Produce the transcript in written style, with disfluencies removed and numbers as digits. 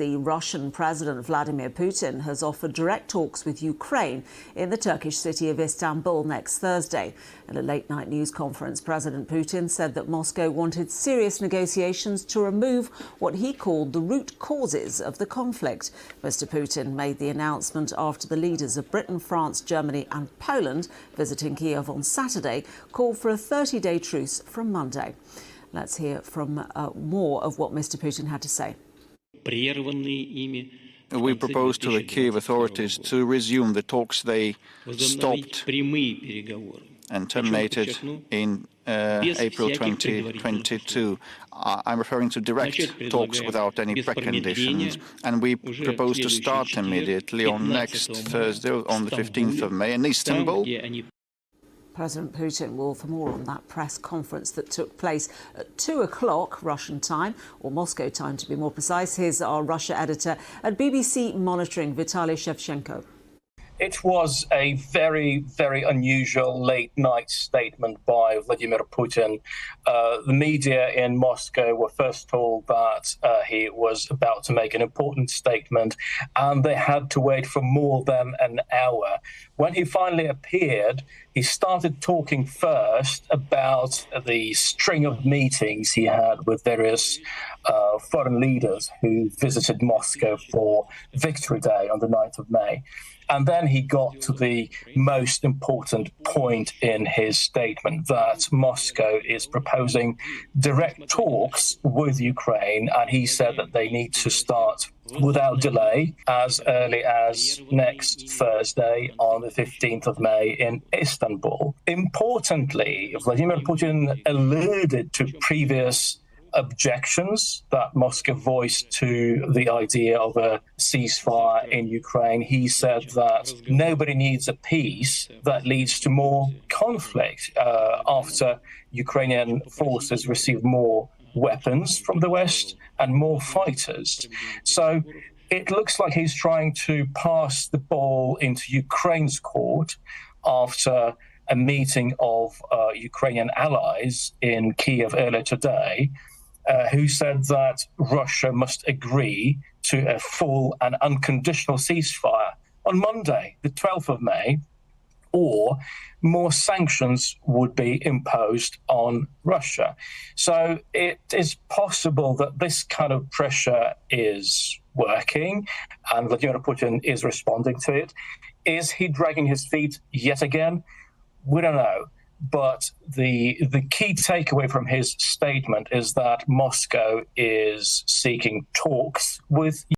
The Russian President Vladimir Putin has offered direct talks with Ukraine in the Turkish city of Istanbul next Thursday. At a late-night news conference, President Putin said that Moscow wanted serious negotiations to remove what he called the root causes of the conflict. Mr. Putin made the announcement after the leaders of Britain, France, Germany and Poland, visiting Kiev on Saturday, called for a 30-day truce from Monday. Let's hear from more of what Mr. Putin had to say. We proposed to the Kiev authorities to resume the talks they stopped and terminated in April 2022. I'm referring to direct talks without any preconditions, and we propose to start immediately on next Thursday, on the 15th of May, in Istanbul. President Putin will, for more on that press conference that took place at 2 o'clock Russian time, or Moscow time to be more precise. Here's our Russia editor at BBC Monitoring, Vitaly Shevchenko. It was a very, very unusual late-night statement by Vladimir Putin. The media in Moscow were first told that he was about to make an important statement, and they had to wait for more than an hour. When he finally appeared, he started talking first about the string of meetings he had with various foreign leaders who visited Moscow for Victory Day on the 9th of May. And then he got to the most important point in his statement, that Moscow is proposing direct talks with Ukraine, and he said that they need to start without delay as early as next Thursday on the 15th of May in Istanbul. Importantly, Vladimir Putin alluded to previous objections that Moscow voiced to the idea of a ceasefire in Ukraine. He said that nobody needs a peace that leads to more conflict after Ukrainian forces receive more weapons from the West and more fighters. So it looks like he's trying to pass the ball into Ukraine's court after a meeting of Ukrainian allies in Kiev earlier today, who said that Russia must agree to a full and unconditional ceasefire on Monday, the 12th of May, or more sanctions would be imposed on Russia. So it is possible that this kind of pressure is working and Vladimir Putin is responding to it. Is he dragging his feet yet again? We don't know. But the key takeaway from his statement is that Moscow is seeking talks with